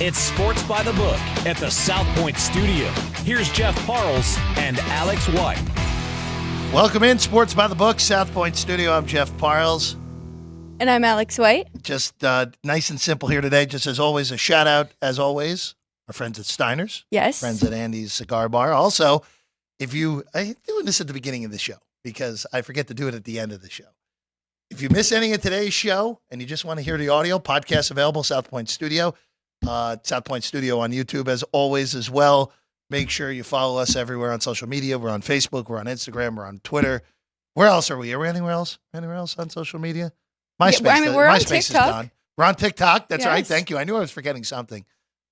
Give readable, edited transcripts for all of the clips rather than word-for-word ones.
It's Sports by the Book at the South Point Studio. Here's Jeff Parles and Alex White. Welcome in, Sports by the Book, South Point Studio. I'm Jeff Parles. And I'm Alex White. Just nice and simple here today. Just as always, a shout out, as always, our friends at Steiner's. Yes. Friends at Andy's Cigar Bar. Also, I'm doing this at the beginning of the show because I forget to do it at the end of the show. If you miss any of today's show and you just want to hear the audio, podcast available, South Point Studio. South Point Studio on YouTube, as always, as well. Make sure you follow us everywhere on social media. We're on Facebook. We're on Instagram. We're on Twitter. Where else are we? Are we anywhere else? Anywhere else on social media? MySpace. Yeah, we're on MySpace is TikTok. gone. We're on TikTok. That's Yes. right. Thank you. I knew I was forgetting something,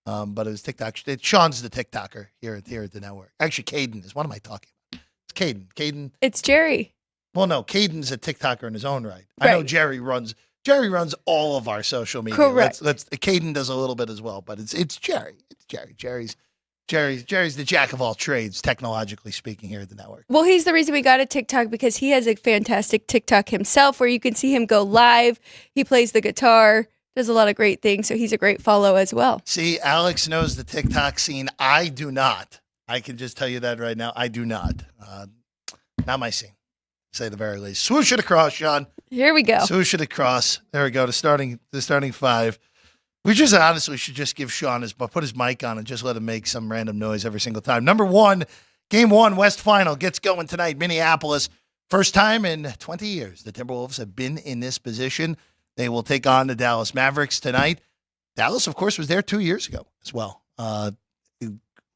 but it was TikTok. Sean's the TikToker here at the network. Actually, Caden is. What am I talking about? It's Caden. It's Jerry. Well, no, Caden's a TikToker in his own right. I know Jerry runs all of our social media. Correct. Caden does a little bit as well, but it's Jerry. It's Jerry. Jerry's the jack of all trades, technologically speaking, here at the network. Well, he's the reason we got a TikTok because he has a fantastic TikTok himself where you can see him go live. He plays the guitar, does a lot of great things, so he's a great follow as well. See, Alex knows the TikTok scene. I do not. I can just tell you that right now. I do not. Not my scene. Say the very least. Swoosh it across, Sean. Here we go. Swoosh it across. There we go. The starting five. We just honestly should just give Sean put his mic on and just let him make some random noise every single time. Number one, Game 1, West Final gets going tonight. Minneapolis. First time in 20 years the Timberwolves have been in this position. They will take on the Dallas Mavericks tonight. Dallas, of course, was there 2 years ago as well. A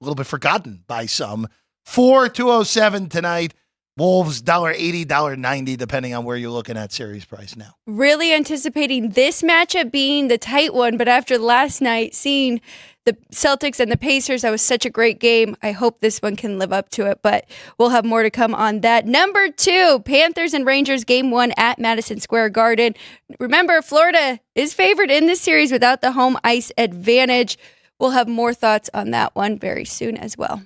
little bit forgotten by some. 4-207 tonight. Wolves, $1.80, $1.90, depending on where you're looking at series price now. Really anticipating this matchup being the tight one, but after last night, seeing the Celtics and the Pacers, that was such a great game. I hope this one can live up to it, but we'll have more to come on that. Number 2, Panthers and Rangers, Game 1 at Madison Square Garden. Remember, Florida is favored in this series without the home ice advantage. We'll have more thoughts on that one very soon as well.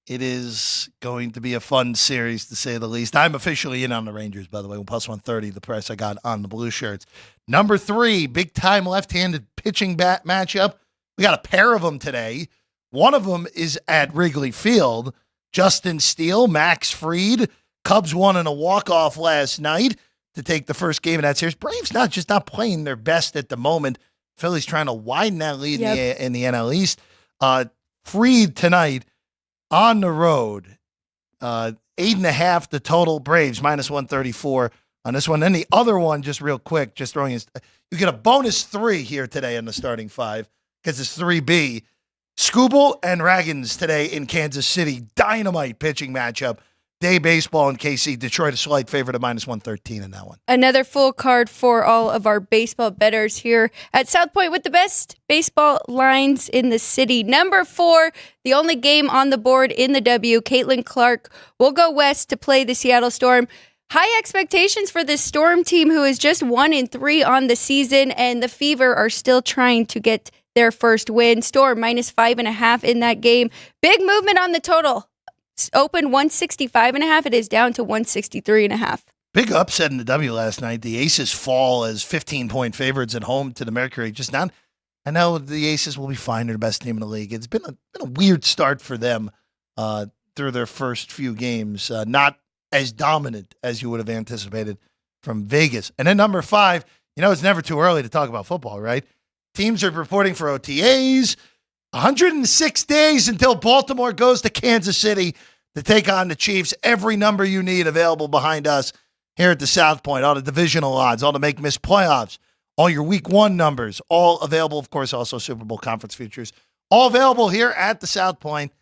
It is going to be a fun series, to say the least. I'm officially in on the Rangers, by the way, plus 130, the price I got on the blue shirts. Number 3, big-time left-handed pitching matchup. We got a pair of them today. One of them is at Wrigley Field. Justin Steele, Max Fried. Cubs won in a walk-off last night to take the first game of that series. Braves not playing their best at the moment. Philly's trying to widen that lead in the NL East. Fried tonight. On the road, 8.5 the total. Braves minus 134 on this one. Then the other one, just real quick, just throwing in, you get a bonus 3 here today in the starting 5 because it's 3B. Skubal and Ragans today in Kansas City. Dynamite pitching matchup. Day baseball in KC. Detroit a slight favorite of minus 113 in that one. Another full card for all of our baseball bettors here at South Point with the best baseball lines in the city. Number 4, the only game on the board in the W, Caitlin Clark will go west to play the Seattle Storm. High expectations for this Storm team who is just 1-3 on the season, and the Fever are still trying to get their first win. Storm minus 5.5 in that game. Big movement on the total. Open 165.5. It is down to 163.5. Big upset in the W last night. The Aces fall as 15-point favorites at home to the Mercury. I know the Aces will be fine. They're the best team in the league. It's been a weird start for them through their first few games. Not as dominant as you would have anticipated from Vegas. And then number 5, it's never too early to talk about football, right? Teams are reporting for OTAs. 106 days until Baltimore goes to Kansas City to take on the Chiefs. Every number you need available behind us here at the South Point. All the divisional odds, all the make-miss playoffs, all your week 1 numbers, all available. Of course, also Super Bowl conference futures, all available here at the South Point.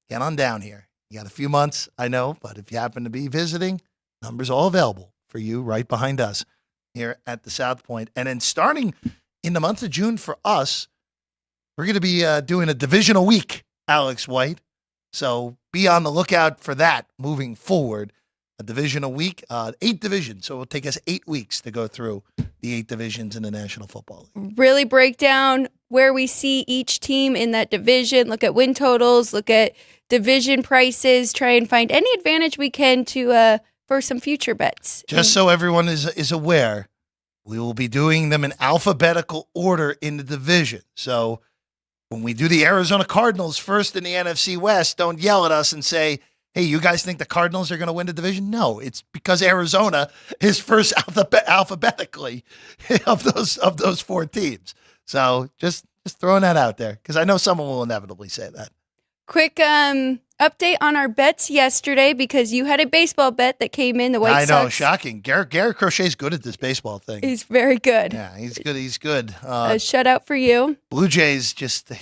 Get on down here. You got a few months, I know, but if you happen to be visiting, numbers all available for you right behind us here at the South Point. And then starting in the month of June for us, we're going to be doing a divisional week, Alex White. So be on the lookout for that moving forward. A divisional week, 8 divisions. So it'll take us 8 weeks to go through the 8 divisions in the National Football League. Really break down where we see each team in that division, look at win totals, look at division prices, try and find any advantage we can to for some future bets. Just so everyone is aware, We will be doing them in alphabetical order in the division. So when we do the Arizona Cardinals first in the NFC West, don't yell at us and say, hey, you guys think the Cardinals are going to win the division? No, it's because Arizona is first alphabetically of those four teams. So just throwing that out there because I know someone will inevitably say that. Quick update on our bets yesterday because you had a baseball bet that came in. The White Sox. I know, shocking. Garrett Crochet's good at this baseball thing. He's very good. Yeah, he's good. He's good. A shutout for you. Blue Jays they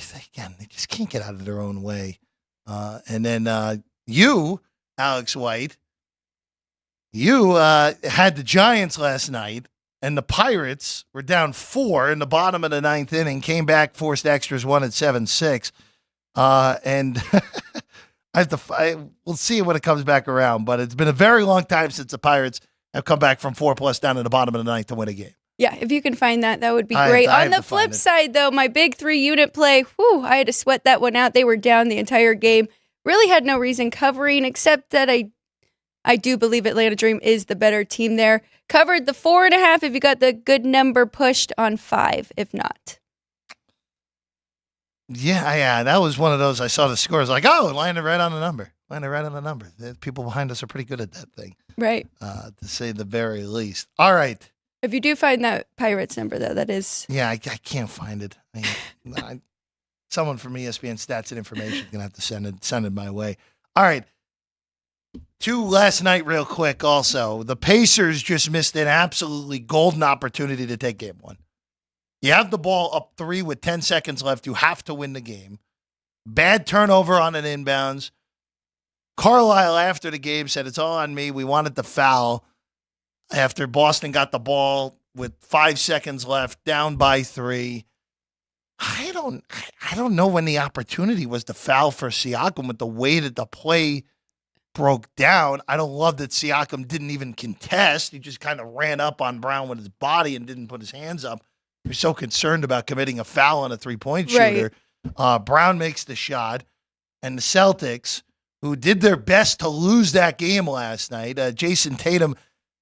just can't get out of their own way. And then you, Alex White, you had the Giants last night, and the Pirates were down 4 in the bottom of the 9th inning, came back, forced extras, won at 7-6. And we'll see when it comes back around, but it's been a very long time since the Pirates have come back from 4+ down in the bottom of the 9th to win a game. Yeah, if you can find that would be great. On the flip side, though, my big 3-unit play, I had to sweat that one out. They were down the entire game. Really had no reason covering, except that I do believe Atlanta Dream is the better team there. Covered the 4.5 if you got the good number, pushed on 5 if not. Yeah, that was one of those. I saw the scores, like, oh, landed right on the number. The people behind us are pretty good at that thing. Right. To say the very least. All right. If you do find that Pirates number, though, that is. Yeah, I can't find it. Someone from ESPN Stats and Information is going to have to send it my way. All right. 2 last night real quick also. The Pacers just missed an absolutely golden opportunity to take game 1. You have the ball up 3 with 10 seconds left. You have to win the game. Bad turnover on an inbounds. Carlisle, after the game, said, it's all on me. We wanted the foul after Boston got the ball with 5 seconds left, down by 3. I don't know when the opportunity was to foul for Siakam with the way that the play broke down. I don't love that Siakam didn't even contest. He just kind of ran up on Brown with his body and didn't put his hands up. You're so concerned about committing a foul on a 3-point shooter. Right. Brown makes the shot, and the Celtics, who did their best to lose that game last night, Jason Tatum,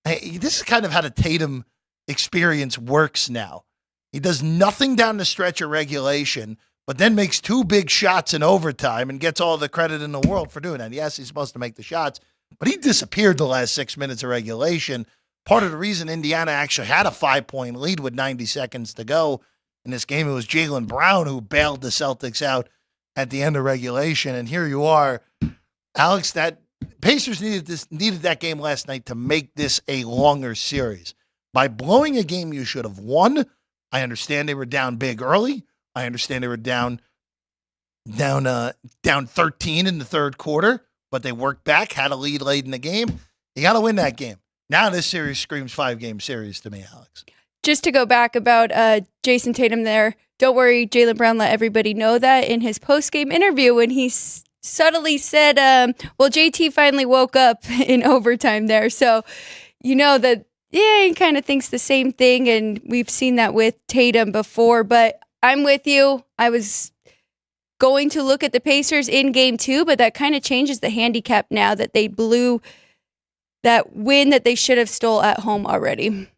this is kind of how the Tatum experience works now. He does nothing down the stretch of regulation, but then makes 2 big shots in overtime and gets all the credit in the world for doing that. Yes, he's supposed to make the shots, but he disappeared the last 6 minutes of regulation. Part of the reason Indiana actually had a 5-point lead with 90 seconds to go in this game, it was Jaylen Brown who bailed the Celtics out at the end of regulation. And here you are, Alex, that Pacers needed that game last night to make this a longer series. By blowing a game you should have won, I understand they were down big early. I understand they were down 13 in the third quarter, but they worked back, had a lead late in the game. You got to win that game. Now this series screams 5-game series to me, Alex. Just to go back about Jason Tatum there, don't worry, Jaylen Brown let everybody know that in his post-game interview when he subtly said, well, JT finally woke up in overtime there. So, you know that, yeah, he kind of thinks the same thing, and we've seen that with Tatum before, but I'm with you. I was going to look at the Pacers in game 2, but that kind of changes the handicap now that they blew that win that they should have stole at home already.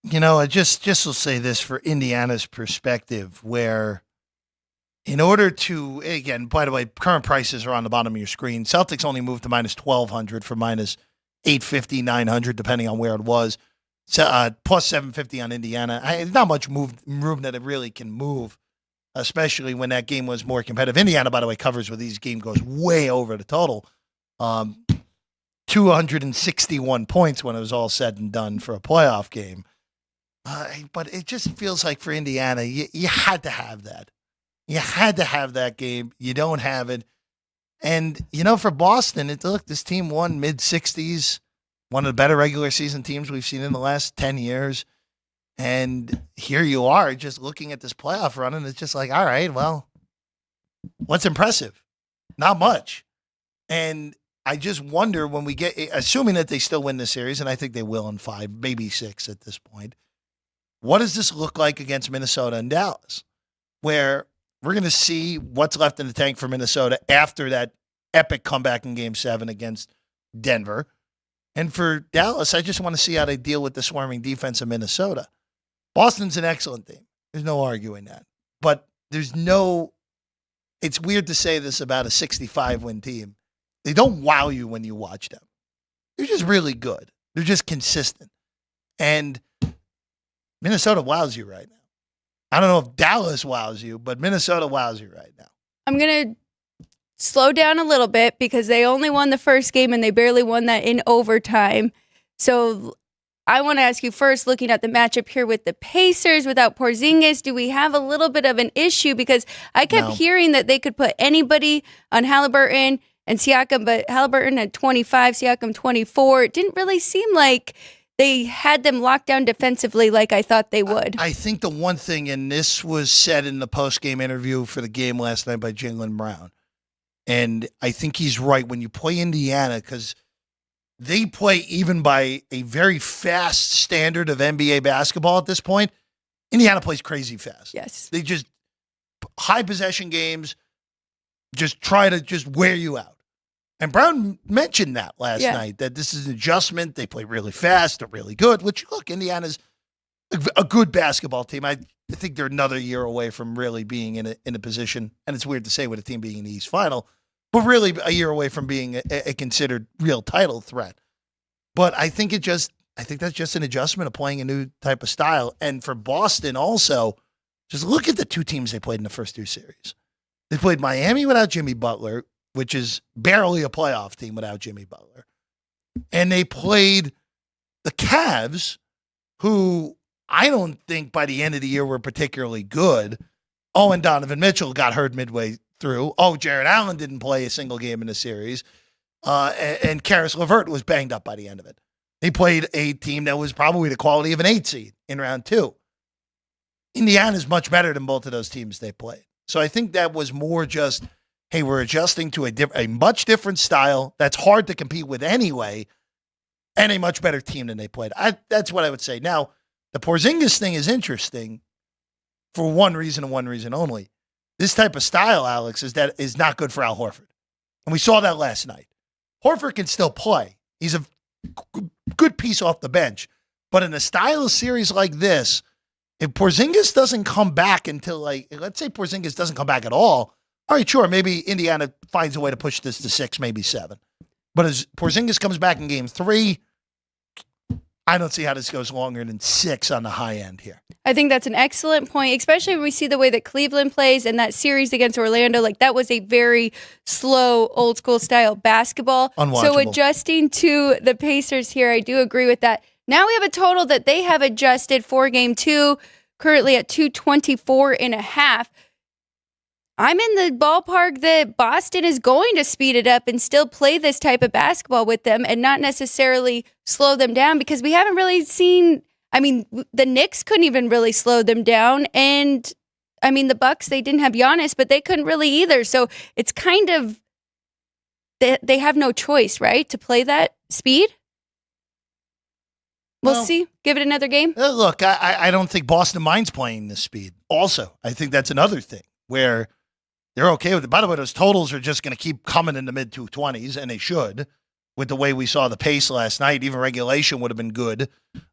You know, I just will say this for Indiana's perspective, where in order to, again, by the way, current prices are on the bottom of your screen. Celtics only moved to minus 1,200 for minus 850, 900, depending on where it was. Plus 750 on Indiana. Not much room that it really can move, especially when that game was more competitive. Indiana, by the way, covers where these game goes way over the total. 261 points when it was all said and done for a playoff game. But it just feels like for Indiana, you had to have that. You had to have that game. You don't have it. And, you know, for Boston, look, this team won mid-60s, one of the better regular season teams we've seen in the last 10 years. And here you are just looking at this playoff run, and it's just like, all right, well, what's impressive? Not much. And I just wonder when we get, assuming that they still win the series, and I think they will in 5, maybe 6 at this point, what does this look like against Minnesota and Dallas, where we're going to see what's left in the tank for Minnesota after that epic comeback in Game 7 against Denver. And for Dallas, I just want to see how they deal with the swarming defense of Minnesota. Boston's an excellent team. There's no arguing that. But it's weird to say this about a 65-win team. They don't wow you when you watch them. They're just really good. They're just consistent. And Minnesota wows you right now. I don't know if Dallas wows you, but Minnesota wows you right now. I'm going to slow down a little bit because they only won the first game and they barely won that in overtime. So I want to ask you first, looking at the matchup here with the Pacers without Porzingis, do we have a little bit of an issue? Because I kept hearing that they could put anybody on Halliburton and Siakam, but Halliburton at 25, Siakam 24. It didn't really seem like they had them locked down defensively like I thought they would. I think the one thing, and this was said in the post-game interview for the game last night by Jaylen Brown, and I think he's right when you play Indiana, because they play even by a very fast standard of NBA basketball at this point. Indiana plays crazy fast. Yes. They just high possession games, just try to just wear you out. And Brown mentioned that last night, that this is an adjustment. They play really fast. They're really good, which, look, Indiana's a good basketball team. I think they're another year away from really being in a position, and it's weird to say with a team being in the East Final, but really a year away from being a considered real title threat. But I think that's just an adjustment of playing a new type of style. And for Boston also, just look at the two teams they played in the first two series. They played Miami without Jimmy Butler, which is barely a playoff team without Jimmy Butler. And they played the Cavs, who I don't think by the end of the year were particularly good. Oh, and Donovan Mitchell got hurt midway through. Oh, Jared Allen didn't play a single game in the series. And Karis LeVert was banged up by the end of it. They played a team that was probably the quality of an 8 seed in round 2. Indiana is much better than both of those teams they played. So I think that was more just, hey, we're adjusting to a much different style that's hard to compete with anyway, and a much better team than they played. That's what I would say. Now, the Porzingis thing is interesting for one reason and one reason only. This type of style, Alex, is not good for Al Horford. And we saw that last night. Horford can still play. He's a good piece off the bench. But in a style of series like this, if Porzingis doesn't come back until, let's say Porzingis doesn't come back at all right, sure, maybe Indiana finds a way to push this to 6, maybe 7. But as Porzingis comes back in game 3, I don't see how this goes longer than 6 on the high end here. I think that's an excellent point, especially when we see the way that Cleveland plays and that series against Orlando. Like, that was a very slow, old school style basketball. Unwatchable. So adjusting to the Pacers here, I do agree with that. Now we have a total that they have adjusted for game 2, currently at 224.5. I'm in the ballpark that Boston is going to speed it up and still play this type of basketball with them and not necessarily slow them down, because we haven't really seen, the Knicks couldn't even really slow them down. And the Bucks, they didn't have Giannis, but they couldn't really either. So it's kind of, they have no choice, right, to play that speed. We'll see. Give it another game. Look, I don't think Boston minds playing this speed. Also, I think that's another thing where they're okay with it. By the way, those totals are just going to keep coming in the mid-220s, and they should, with the way we saw the pace last night. Even regulation would have been good.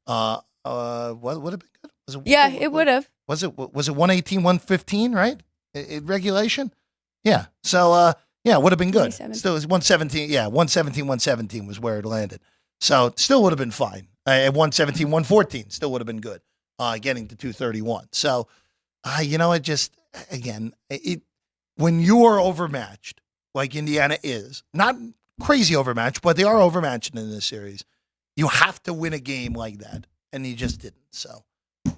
What would have been good? It would have. Was it 118, 115, right? In regulation? Yeah. So, it would have been good. Still, it was 117. Yeah, 117, 117 was where it landed. So, it still would have been fine. At 117, 114, still would have been good. Getting to 231. So, when you are overmatched, like Indiana is, not crazy overmatched, but they are overmatched in this series, you have to win a game like that, and you just didn't. So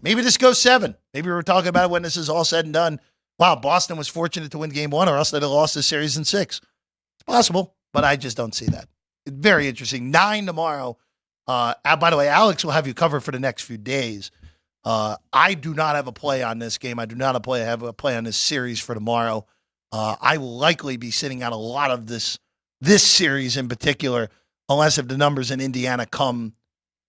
maybe this goes 7. Maybe we were talking about when this is all said and done. Wow, Boston was fortunate to win game 1, or else they'd have lost this series in 6. It's possible, but I just don't see that. It's very interesting. 9 tomorrow. By the way, Alex will have you covered for the next few days. I do not have a play on this game. I do not have a play on this series for tomorrow. I will likely be sitting on a lot of this series in particular, unless if the numbers in Indiana come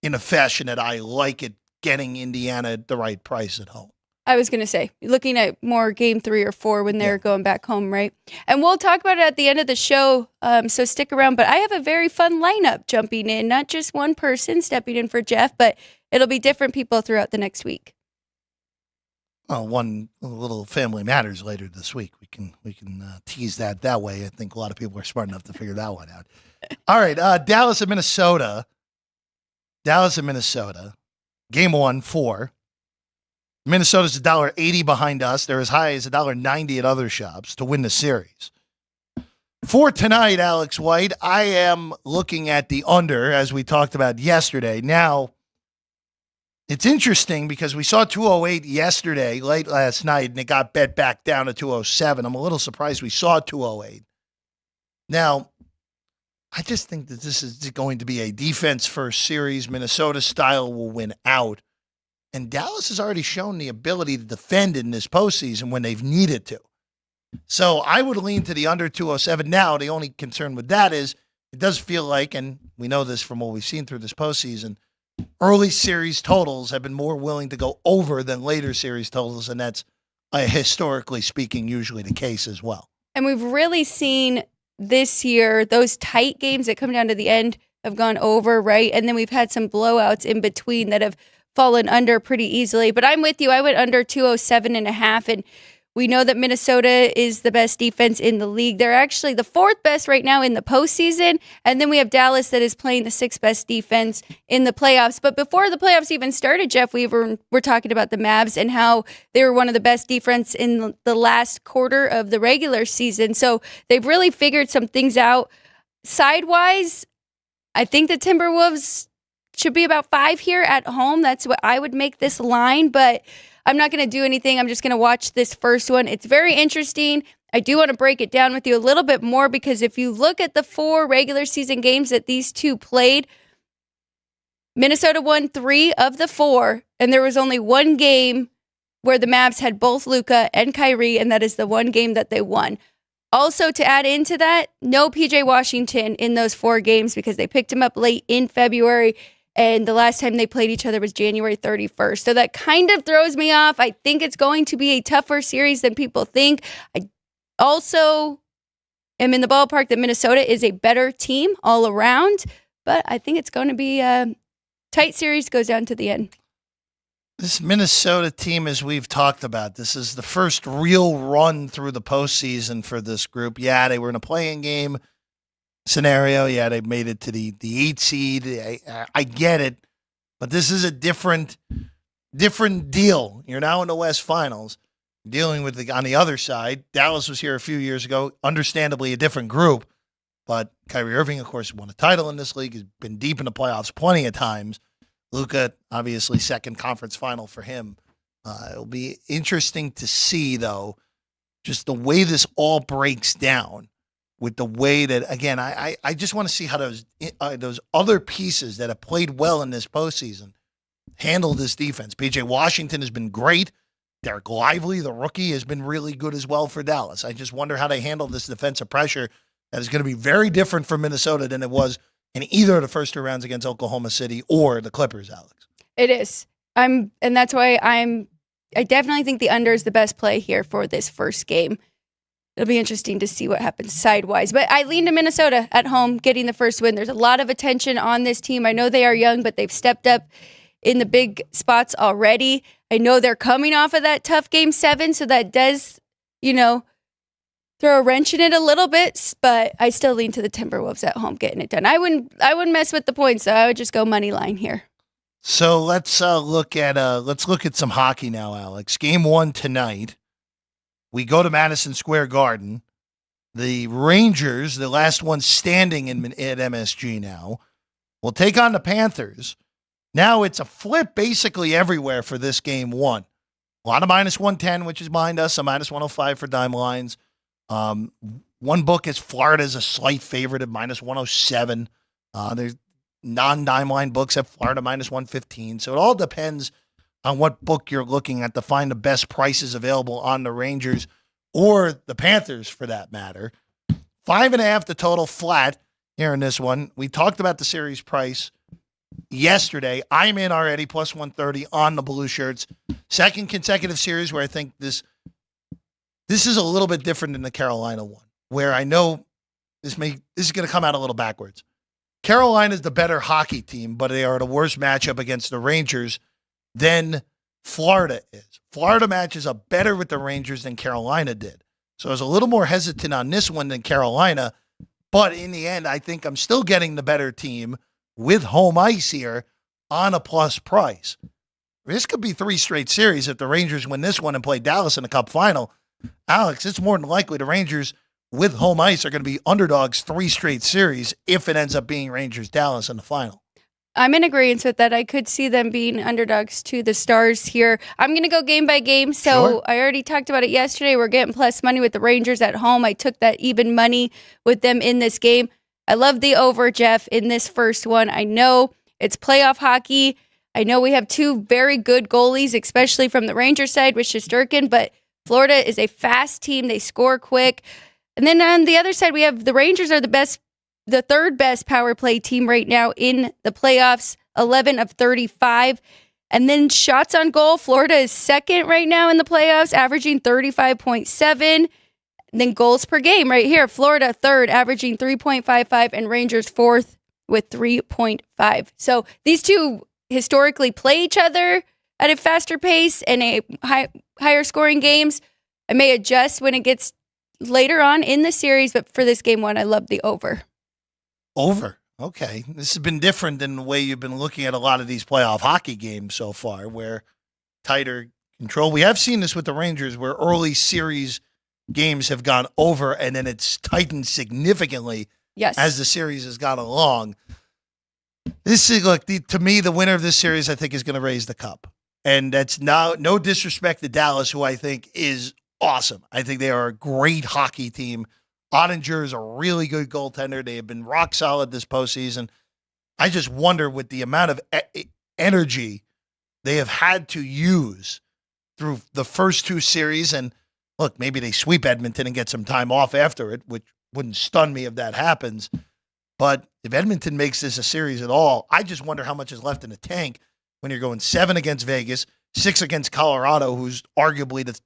in a fashion that I like it, getting Indiana at the right price at home. I was going to say, looking at more game 3 or 4 when they're going back home, right? And we'll talk about it at the end of the show, so stick around. But I have a very fun lineup jumping in, not just one person stepping in for Jeff, but it'll be different people throughout the next week. Well, one little family matters later this week. We can tease that way. I think a lot of people are smart enough to figure that one out. All right, Dallas and Minnesota. Game 1, 4. Minnesota's $1.80 behind us. They're as high as $1.90 at other shops to win the series. For tonight, Alex White, I am looking at the under, as we talked about yesterday. Now, it's interesting because we saw 208 yesterday, late last night, and it got bet back down to 207. I'm a little surprised we saw 208. Now, I just think that this is going to be a defense-first series. Minnesota style will win out. And Dallas has already shown the ability to defend in this postseason when they've needed to. So I would lean to the under 207. Now, the only concern with that is it does feel like, and we know this from what we've seen through this postseason, early series totals have been more willing to go over than later series totals, and that's historically speaking usually the case as well. And we've really seen this year those tight games that come down to the end have gone over, right? And then we've had some blowouts in between that have fallen under pretty easily. But I'm with you. I went under 207.5, and we know that Minnesota is the best defense in the league. They're actually the 4th best right now in the postseason. And then we have Dallas that is playing the 6th best defense in the playoffs. But before the playoffs even started, Jeff, we were talking about the Mavs and how they were one of the best defense in the last quarter of the regular season. So they've really figured some things out. Sidewise, I think the Timberwolves should be about 5 here at home. That's what I would make this line, but I'm not going to do anything. I'm just going to watch this first one. It's very interesting. I do want to break it down with you a little bit more because if you look at the 4 regular season games that these two played, Minnesota won 3 of the 4, and there was only one game where the Mavs had both Luka and Kyrie, and that is the one game that they won. Also, to add into that, no PJ Washington in those 4 games because they picked him up late in February. And the last time they played each other was January 31st. So that kind of throws me off. I think it's going to be a tougher series than people think. I also am in the ballpark that Minnesota is a better team all around. But I think it's going to be a tight series, goes down to the end. This Minnesota team, as we've talked about, this is the first real run through the postseason for this group. Yeah, they were in a play-in game scenario. Yeah, they made it to the 8 seed. I get it, but this is a different deal. You're now in the West Finals, dealing with on the other side. Dallas was here a few years ago, understandably a different group, but Kyrie Irving, of course, won a title in this league. He's been deep in the playoffs plenty of times. Luka, obviously, second conference final for him. It'll be interesting to see, though, just the way this all breaks down. With the way that, again, I just want to see how those other pieces that have played well in this postseason handle this defense. PJ Washington has been great. Derek Lively, the rookie, has been really good as well for Dallas. I just wonder how they handle this defensive pressure that is going to be very different for Minnesota than it was in either of the first 2 rounds against Oklahoma City or the Clippers, Alex. It is. And that's why I definitely think the under is the best play here for this first game. It'll be interesting to see what happens sidewise. But I lean to Minnesota at home getting the first win. There's a lot of attention on this team. I know they are young, but they've stepped up in the big spots already. I know they're coming off of that tough Game 7, so that does, throw a wrench in it a little bit. But I still lean to the Timberwolves at home getting it done. I wouldn't mess with the points, so I would just go money line here. So let's look at some hockey now, Alex. Game 1 tonight. We go to Madison Square Garden. The Rangers, the last one standing at MSG now, will take on the Panthers. Now it's a flip basically everywhere for this Game 1. A lot of -110, which is behind us, a -105 for Dime Lines. One book is Florida as a slight favorite at -107. There's non-Dime Line books have Florida -115. So it all depends on what book you're looking at to find the best prices available on the Rangers or the Panthers for that matter. 5.5 the total flat here in this one. We talked about the series price yesterday. I'm in already, plus 130 on the Blue Shirts. Second consecutive series where I think this is a little bit different than the Carolina one, where I know this is going to come out a little backwards. Carolina's the better hockey team, but they are the worst matchup against the Rangers than Florida is. Florida matches up better with the Rangers than Carolina did. So I was a little more hesitant on this one than Carolina, but in the end, I think I'm still getting the better team with home ice here on a plus price. This could be 3 straight series if the Rangers win this one and play Dallas in the Cup final. Alex, it's more than likely the Rangers with home ice are going to be underdogs 3 straight series if it ends up being Rangers-Dallas in the final. I'm in agreement with that. I could see them being underdogs to the Stars here. I'm going to go game by game. So Sure. I already talked about it yesterday. We're getting plus money with the Rangers at home. I took that even money with them in this game. I love the over, Jeff, in this first one. I know it's playoff hockey. I know we have 2 very good goalies, especially from the Rangers side with Shesterkin, but Florida is a fast team. They score quick. And then on the other side, we have the Rangers are the third best power play team right now in the playoffs, 11 of 35. And then shots on goal, Florida is second right now in the playoffs, averaging 35.7. And then goals per game right here, Florida third, averaging 3.55, and Rangers fourth with 3.5. So these two historically play each other at a faster pace and a higher scoring games. I may adjust when it gets later on in the series, but for this game one, I love the over. Over. Okay. This has been different than the way you've been looking at a lot of these playoff hockey games so far, where tighter control. We have seen this with the Rangers, where early series games have gone over and then it's tightened significantly as the series has gone along. This is, look, to me, the winner of this series, I think, is going to raise the cup. And that's no disrespect to Dallas, who I think is awesome. I think they are a great hockey team. Ottinger is a really good goaltender. They have been rock solid this postseason. I just wonder, with the amount of energy they have had to use through the first 2 series, and look, maybe they sweep Edmonton and get some time off after it, which wouldn't stun me if that happens. But if Edmonton makes this a series at all, I just wonder how much is left in the tank when you're going 7 against Vegas, 6 against Colorado, who's arguably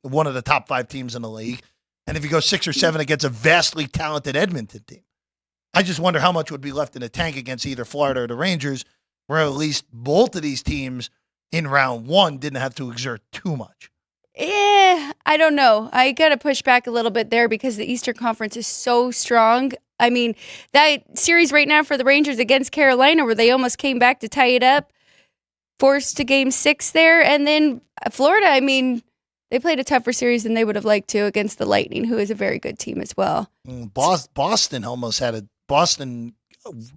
one of the top 5 teams in the league, and if you go 6 or 7 against a vastly talented Edmonton team. I just wonder how much would be left in the tank against either Florida or the Rangers, where at least both of these teams in round 1 didn't have to exert too much. I don't know. I got to push back a little bit there because the Eastern Conference is so strong. I mean, that series right now for the Rangers against Carolina, where they almost came back to tie it up, forced to game 6 there. And then Florida, I mean, they played a tougher series than they would have liked to against the Lightning, who is a very good team as well. Boston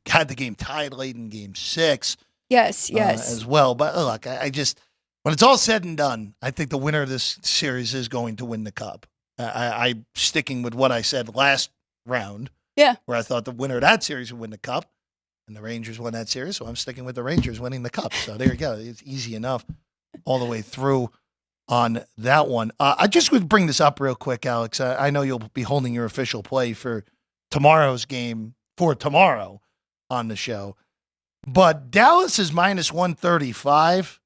had the game tied late in game 6. Yes. As well. But look, I just, when it's all said and done, I think the winner of this series is going to win the cup. I'm sticking with what I said last round. Yeah. Where I thought the winner of that series would win the cup, and the Rangers won that series, so I'm sticking with the Rangers winning the cup. So there you go. It's easy enough all the way through on that one. I just would bring this up real quick, Alex. I know you'll be holding your official play for tomorrow's game for tomorrow on the show, but Dallas is minus 135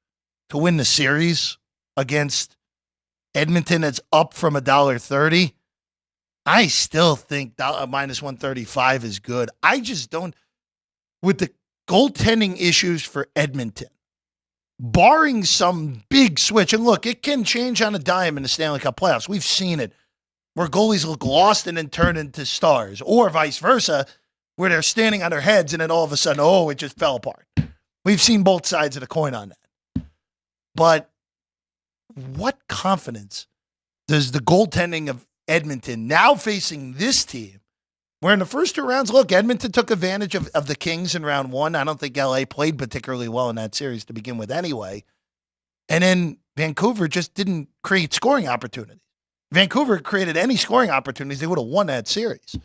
to win the series against Edmonton. It's up from $1.30. I still think minus 135 is good. I just don't, with the goaltending issues for Edmonton, barring some big switch, and look, it can change on a dime in the Stanley Cup playoffs. We've seen it, where goalies look lost and then turn into stars, or vice versa, where they're standing on their heads and then all of a sudden, it just fell apart. We've seen both sides of the coin on that. But what confidence does the goaltending of Edmonton now facing this team, where in the first 2 rounds, look, Edmonton took advantage of the Kings in round 1. I don't think LA played particularly well in that series to begin with anyway. And then Vancouver just didn't create scoring opportunities. Vancouver created any scoring opportunities, they would have won that series.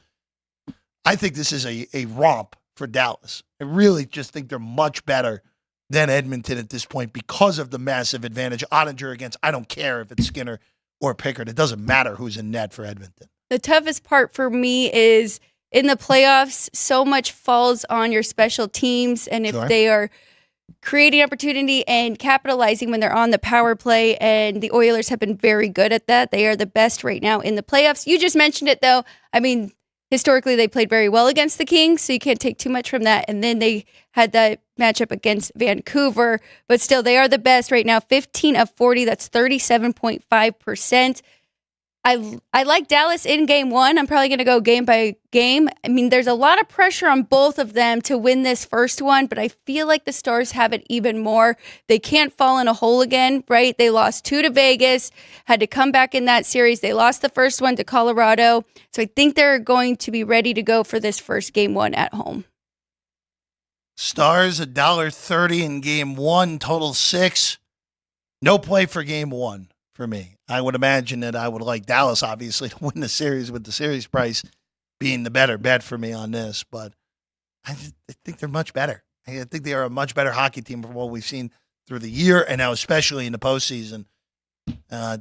I think this is a romp for Dallas. I really just think they're much better than Edmonton at this point because of the massive advantage. Ottinger against, I don't care if it's Skinner or Pickard. It doesn't matter who's in net for Edmonton. The toughest part for me is in the playoffs, so much falls on your special teams. And if they are creating opportunity and capitalizing when they're on the power play, and the Oilers have been very good at that. They are the best right now in the playoffs. You just mentioned it, though. I mean, historically, they played very well against the Kings, so you can't take too much from that. And then they had that matchup against Vancouver, but still, they are the best right now. 15 of 40, that's 37.5%. I like Dallas in game one. I'm probably going to go game by game. I mean, there's a lot of pressure on both of them to win this first one, but I feel like the Stars have it even more. They can't fall in a hole again, right? They lost 2 to Vegas, had to come back in that series. They lost the first one to Colorado. So I think they're going to be ready to go for this first game one at home. Stars $1.30 in game one, total 6. No play for game one for me. I would imagine that I would like Dallas, obviously, to win the series, with the series price being the better bet for me on this. But I think they're much better. I think they are a much better hockey team from what we've seen through the year, and now especially in the postseason.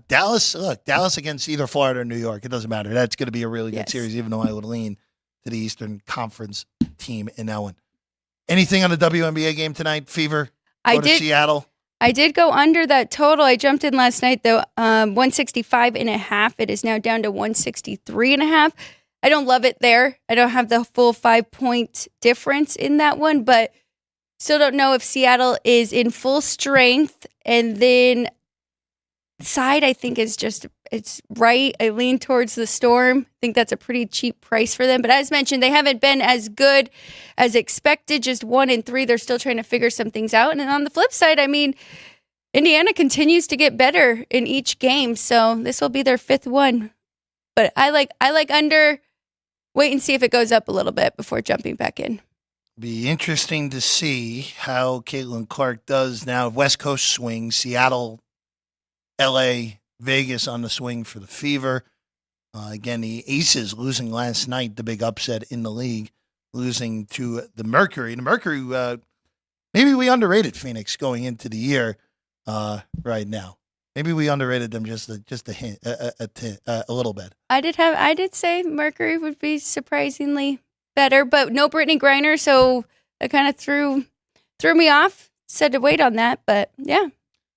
Dallas against either Florida or New York, it doesn't matter. That's going to be a really good series, even though I would lean to the Eastern Conference team in that one. Anything on the WNBA game tonight, Fever? Go to Seattle. I did go under that total. I jumped in last night, though, 165.5. It is now down to 163.5. I don't love it there. I don't have the full 5-point difference in that one, but still don't know if Seattle is in full strength. And then side, I think, is just, it's right. I lean towards the Storm. I think that's a pretty cheap price for them. But as mentioned, they haven't been as good as expected, just 1-3. They're still trying to figure some things out. And on the flip side, I mean, Indiana continues to get better in each game. So this will be their 5th one. But I like under. Wait and see if it goes up a little bit before jumping back in. Be interesting to see how Caitlin Clark does now. West Coast swing, Seattle, LA, Vegas on the swing for the Fever. Again, the Aces losing last night, the big upset in the league, losing to the Mercury. The Mercury, maybe we underrated Phoenix going into the year right now. Maybe we underrated them just a hint, a little bit. I did say Mercury would be surprisingly better, but no Brittany Griner, so that kind of threw me off. Said to wait on that, but yeah.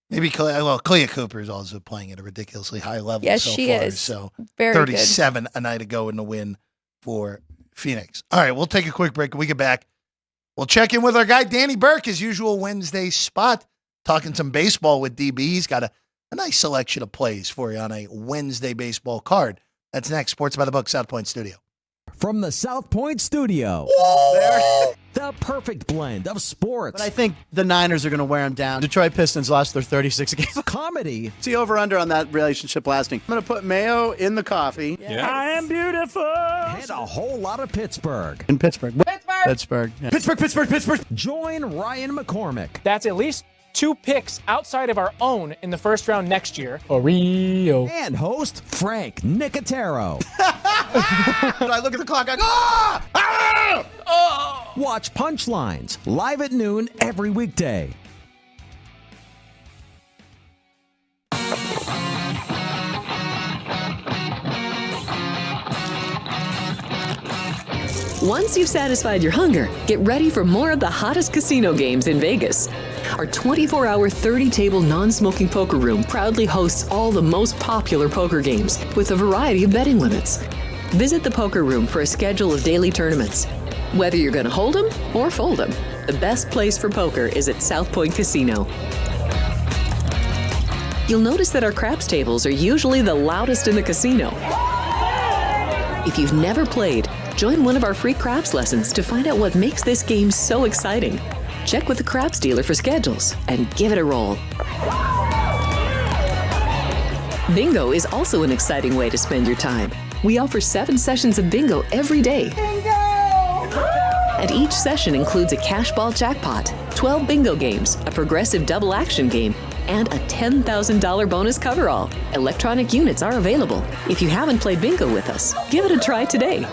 Maybe Clea Cooper is also playing at a ridiculously high level. Yes, so she far, is. So very 37 good. A night ago in the win for Phoenix. All right, we'll take a quick break. When we get back, we'll check in with our guy Danny Burke, his usual Wednesday spot, talking some baseball with DB. He's got a nice selection of plays for you on a Wednesday baseball card. That's next. Sports by the Book, South Point Studio. From the South Point Studio, the perfect blend of sports. But I think the Niners are going to wear them down. Detroit Pistons lost their 36 games. Comedy. See over-under on that relationship lasting. I'm going to put mayo in the coffee. Yes. I am beautiful. And a whole lot of Pittsburgh. In Pittsburgh. Pittsburgh. Yeah. Pittsburgh. Join Ryan McCormick. That's at least 2 picks outside of our own in the first round next year. Oreo. And host Frank Nicotero. I look at the clock, I go, Watch Punchlines live at noon every weekday. Once you've satisfied your hunger, get ready for more of the hottest casino games in Vegas. Our 24-hour, 30-table non-smoking poker room proudly hosts all the most popular poker games with a variety of betting limits. Visit the poker room for a schedule of daily tournaments. Whether you're going to hold 'em or fold 'em, the best place for poker is at South Point Casino. You'll notice that our craps tables are usually the loudest in the casino. If you've never played, join one of our free craps lessons to find out what makes this game so exciting. Check with the craps dealer for schedules and give it a roll. Bingo is also an exciting way to spend your time. We offer 7 sessions of bingo every day. Bingo! And each session includes a cash ball jackpot, 12 bingo games, a progressive double action game, and a $10,000 bonus coverall. Electronic units are available. If you haven't played bingo with us, give it a try today.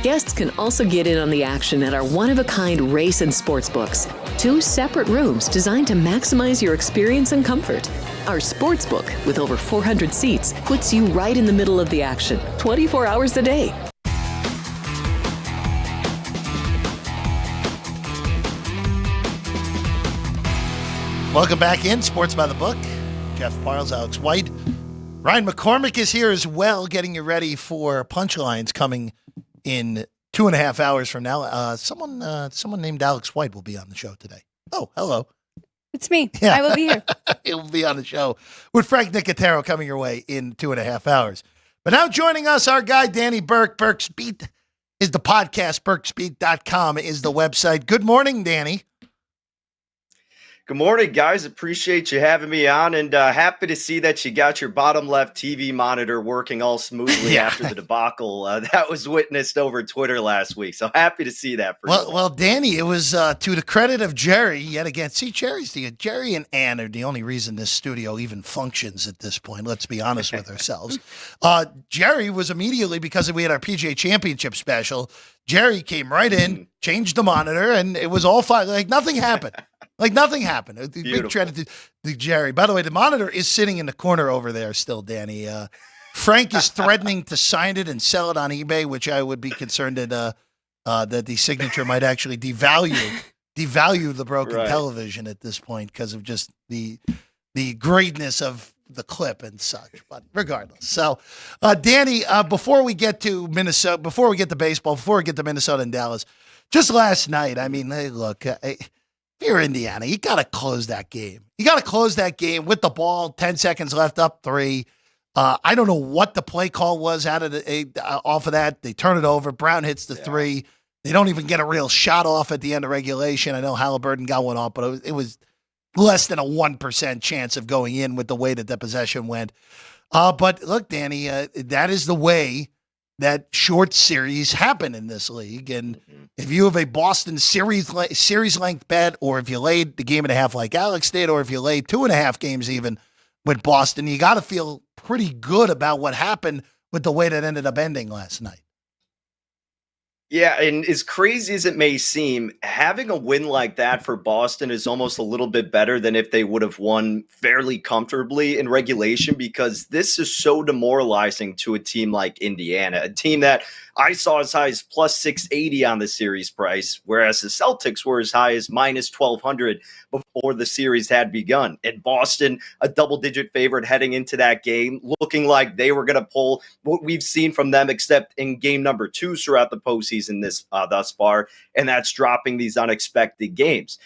Guests can also get in on the action at our one-of-a-kind race and sports books. 2 separate rooms designed to maximize your experience and comfort. Our sports book, with over 400 seats, puts you right in the middle of the action, 24 hours a day. Welcome back in Sports by the Book. Jeff Parles, Alex White. Ryan McCormick is here as well, getting you ready for punchlines coming in 2.5 hours from now. Someone named Alex White will be on the show today. Oh, hello. It's me. Yeah. I will be here. He'll be on the show with Frank Nicotero coming your way in 2.5 hours. But now joining us, our guy, Danny Burke. Burke's Beat is the podcast. Burke'sBeat.com is the website. Good morning, Danny. Good morning, guys. Appreciate you having me on, and happy to see that you got your bottom left TV monitor working all smoothly after the debacle that was witnessed over Twitter last week. So happy to see that. Well, Danny, it was to the credit of Jerry yet again. See, Jerry and Ann are the only reason this studio even functions at this point. Let's be honest with ourselves. Jerry was immediately, because we had our PGA Championship special. Jerry came right in, changed the monitor, and it was all fine. Like nothing happened. Like nothing happened. Big credit to Jerry. By the way, the monitor is sitting in the corner over there still, Danny. Frank is threatening to sign it and sell it on eBay, which I would be concerned that the signature might actually devalue the broken television at this point because of just the greatness of the clip and such. But regardless, so Danny, before we get to Minnesota, before we get to baseball, before we get to Minnesota and Dallas, just last night, I mean, hey, look. If you're Indiana, you got to close that game. You got to close that game with the ball, 10 seconds left, up 3. I don't know what the play call was off of that. They turn it over. Brown hits the 3. They don't even get a real shot off at the end of regulation. I know Halliburton got one off, but it was less than a 1% chance of going in with the way that the possession went. But look, Danny, that is the way that short series happen in this league. And if you have a Boston series length bet, or if you laid the game and a half like Alex did, or if you laid 2.5 games even with Boston, you got to feel pretty good about what happened with the way that ended up ending last night. Yeah, and as crazy as it may seem, having a win like that for Boston is almost a little bit better than if they would have won fairly comfortably in regulation, because this is so demoralizing to a team like Indiana, a team that I saw as high as plus 680 on the series price, whereas the Celtics were as high as minus 1,200 before the series had begun. And Boston, a double-digit favorite heading into that game, looking like they were going to pull what we've seen from them, except in game number 2 throughout the postseason thus far, and that's dropping these unexpected games.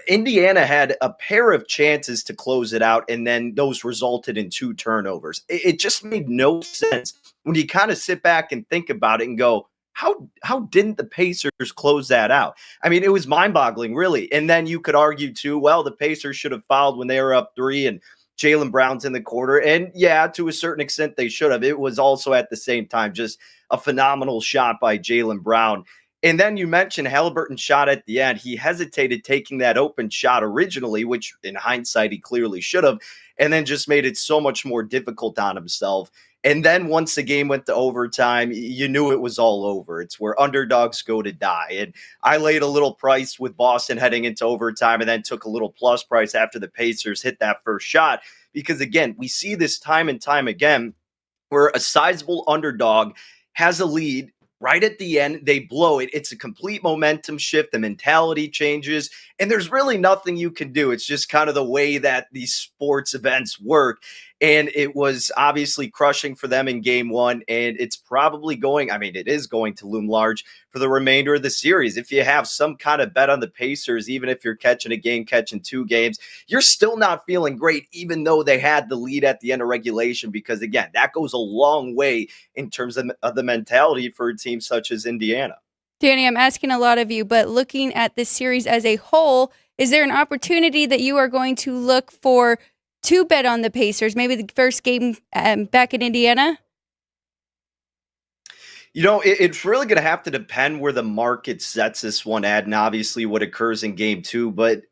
Indiana had a pair of chances to close it out, and then those resulted in 2 turnovers. It just made no sense when you kind of sit back and think about it and go, how didn't the Pacers close that out? I mean, it was mind-boggling, really. And then you could argue, too, well, the Pacers should have fouled when they were up 3 and Jaylen Brown's in the quarter. And, yeah, to a certain extent, they should have. It was also at the same time just a phenomenal shot by Jaylen Brown. And then you mentioned Halliburton's shot at the end. He hesitated taking that open shot originally, which in hindsight he clearly should have, and then just made it so much more difficult on himself. And then once the game went to overtime, you knew it was all over. It's where underdogs go to die. And I laid a little price with Boston heading into overtime, and then took a little plus price after the Pacers hit that first shot. Because, again, we see this time and time again where a sizable underdog has a lead. Right at the end, they blow it. It's a complete momentum shift. The mentality changes, and there's really nothing you can do. It's just kind of the way that these sports events work. And it was obviously crushing for them in game 1, and it's probably it is going to loom large for the remainder of the series. If you have some kind of bet on the Pacers, even if you're catching 2 games, you're still not feeling great, even though they had the lead at the end of regulation, because, again, that goes a long way in terms of the mentality for a team such as Indiana. Danny, I'm asking a lot of you, but looking at this series as a whole, is there an opportunity that you are going to look for to bet on the Pacers, maybe the first game back in Indiana? It's really going to have to depend where the market sets this one at, and obviously what occurs in game 2. But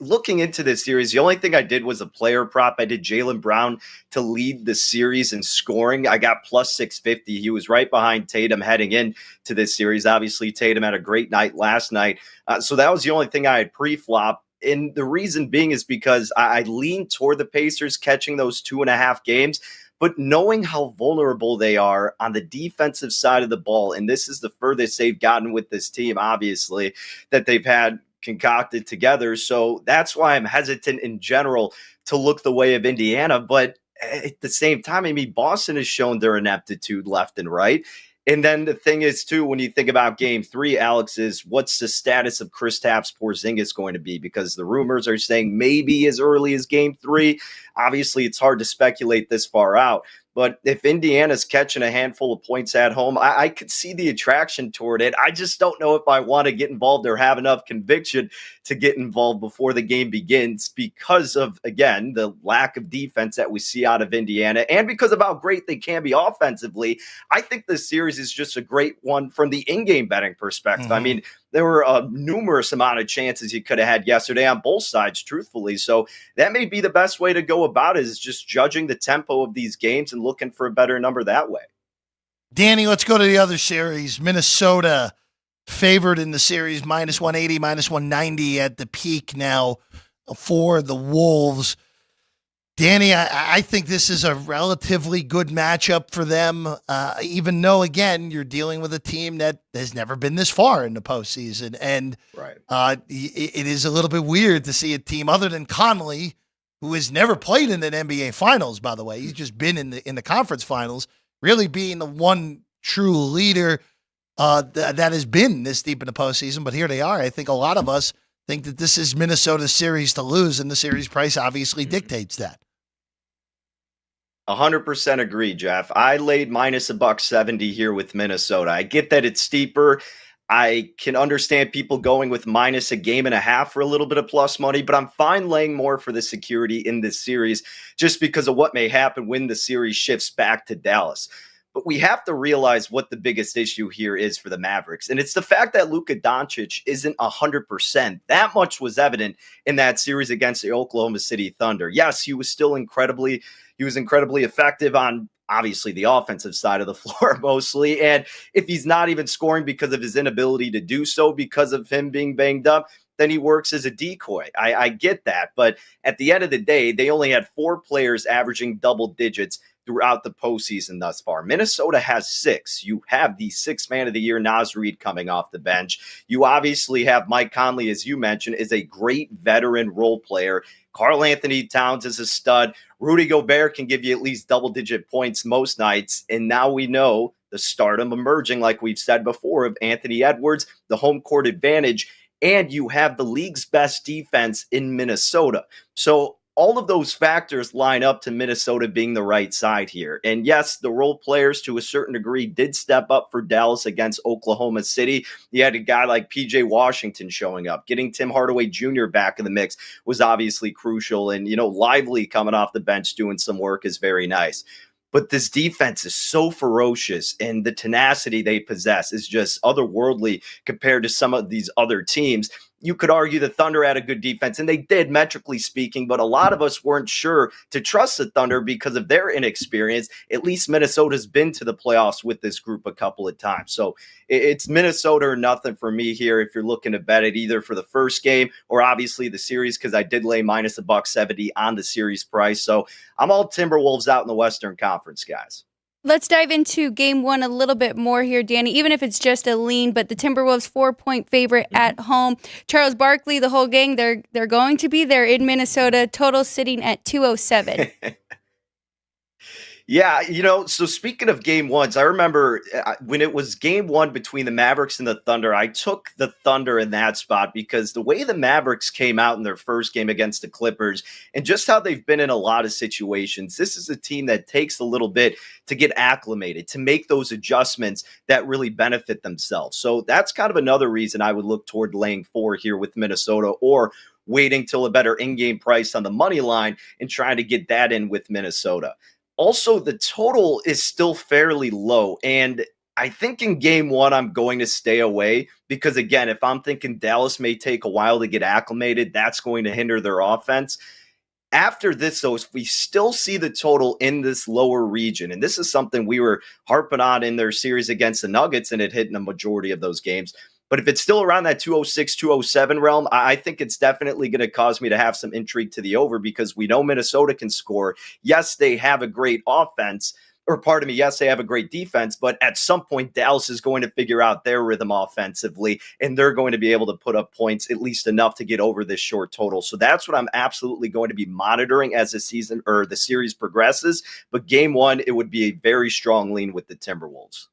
looking into this series, the only thing I did was a player prop. I did Jaylen Brown to lead the series in scoring. I got plus 650. He was right behind Tatum heading into this series. Obviously, Tatum had a great night last night. So that was the only thing I had pre-flop. And the reason being is because I lean toward the Pacers catching those 2.5 games, but knowing how vulnerable they are on the defensive side of the ball, and this is the furthest they've gotten with this team, obviously, that they've had concocted together. So that's why I'm hesitant in general to look the way of Indiana. But at the same time, I mean, Boston has shown their ineptitude left and right. And then the thing is, too, when you think about game 3, Alex, is what's the status of Kristaps Porzingis going to be? Because the rumors are saying maybe as early as game 3. Obviously, it's hard to speculate this far out. But if Indiana's catching a handful of points at home, I could see the attraction toward it. I just don't know if I want to get involved or have enough conviction to get involved before the game begins because of, again, the lack of defense that we see out of Indiana and because of how great they can be offensively. I think this series is just a great one from the in-game betting perspective. I mean, there were a numerous amount of chances you could have had yesterday on both sides, truthfully. So that may be the best way to go about it, is just judging the tempo of these games and looking for a better number that way. Danny, let's go to the other series. Minnesota favored in the series, -180, -190 at the peak now for the Wolves. Danny, I think this is a relatively good matchup for them, even though, again, you're dealing with a team that has never been this far in the postseason. And it is a little bit weird to see a team other than Conley, who has never played in an NBA Finals, by the way. He's just been in the conference finals, really being the one true leader that has been this deep in the postseason. But here they are. I think a lot of us think that this is Minnesota's series to lose, and the series price obviously dictates that. 100% agree, Jeff. I laid -170 here with Minnesota. I get that it's steeper. I can understand people going with minus a game and a half for a little bit of plus money, but I'm fine laying more for the security in this series just because of what may happen when the series shifts back to Dallas. But we have to realize what the biggest issue here is for the Mavericks. And it's the fact that Luka Doncic isn't 100%. That much was evident in that series against the Oklahoma City Thunder. Yes, he was incredibly effective on obviously the offensive side of the floor mostly. And if he's not even scoring because of his inability to do so because of him being banged up, then he works as a decoy. I get that. But at the end of the day, they only had 4 players averaging double digits throughout the postseason thus far. Minnesota has 6. You have the 6th man of the year, Naz Reid, coming off the bench. You obviously have Mike Conley, as you mentioned, is a great veteran role player. Karl Anthony Towns is a stud. Rudy Gobert can give you at least double-digit points most nights. And now we know the stardom emerging, like we've said before, of Anthony Edwards, the home court advantage, and you have the league's best defense in Minnesota. So all of those factors line up to Minnesota being the right side here. And yes, the role players to a certain degree did step up for Dallas against Oklahoma City. You had a guy like PJ Washington showing up. Getting Tim Hardaway Jr. back in the mix was obviously crucial. And, Lively coming off the bench doing some work is very nice. But this defense is so ferocious, and the tenacity they possess is just otherworldly compared to some of these other teams. You could argue the Thunder had a good defense, and they did, metrically speaking, but a lot of us weren't sure to trust the Thunder because of their inexperience. At least Minnesota's been to the playoffs with this group a couple of times. So it's Minnesota or nothing for me here if you're looking to bet it either for the first game or obviously the series, because I did lay -170 on the series price. So I'm all Timberwolves out in the Western Conference, guys. Let's dive into game 1 a little bit more here, Danny, even if it's just a lean, but the Timberwolves 4-point favorite at home. Charles Barkley, the whole gang, they're going to be there in Minnesota, total sitting at 207. Yeah, so speaking of game ones, I remember when it was game 1 between the Mavericks and the Thunder, I took the Thunder in that spot because the way the Mavericks came out in their first game against the Clippers and just how they've been in a lot of situations, this is a team that takes a little bit to get acclimated, to make those adjustments that really benefit themselves. So that's kind of another reason I would look toward laying 4 here with Minnesota, or waiting till a better in-game price on the money line and trying to get that in with Minnesota. Also, the total is still fairly low, and I think in game 1, I'm going to stay away because, again, if I'm thinking Dallas may take a while to get acclimated, that's going to hinder their offense. After this, though, if we still see the total in this lower region, and this is something we were harping on in their series against the Nuggets, and it hit in a majority of those games, but if it's still around that 206, 207 realm, I think it's definitely going to cause me to have some intrigue to the over because we know Minnesota can score. Yes, they have a great offense, or pardon me, yes, they have a great defense, but at some point, Dallas is going to figure out their rhythm offensively, and they're going to be able to put up points, at least enough to get over this short total. So that's what I'm absolutely going to be monitoring as the season or the series progresses. But game one, it would be a very strong lean with the Timberwolves.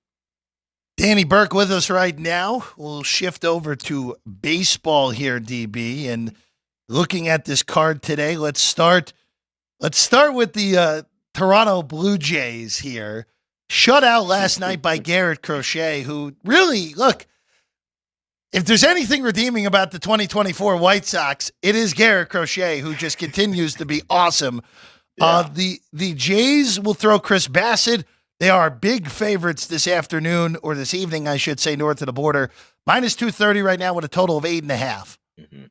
Danny Burke with us right now. We'll shift over to baseball here, DB, and looking at this card today, let's start with the Toronto Blue Jays here. Shut out last night by Garrett Crochet, who really, look, if there's anything redeeming about the 2024 White Sox, it is Garrett Crochet, who just continues to be awesome. Yeah. The Jays will throw Chris Bassett. They are big favorites this afternoon, or this evening, I should say, north of the border. Minus 230 right now with a total of 8.5. Mm-hmm.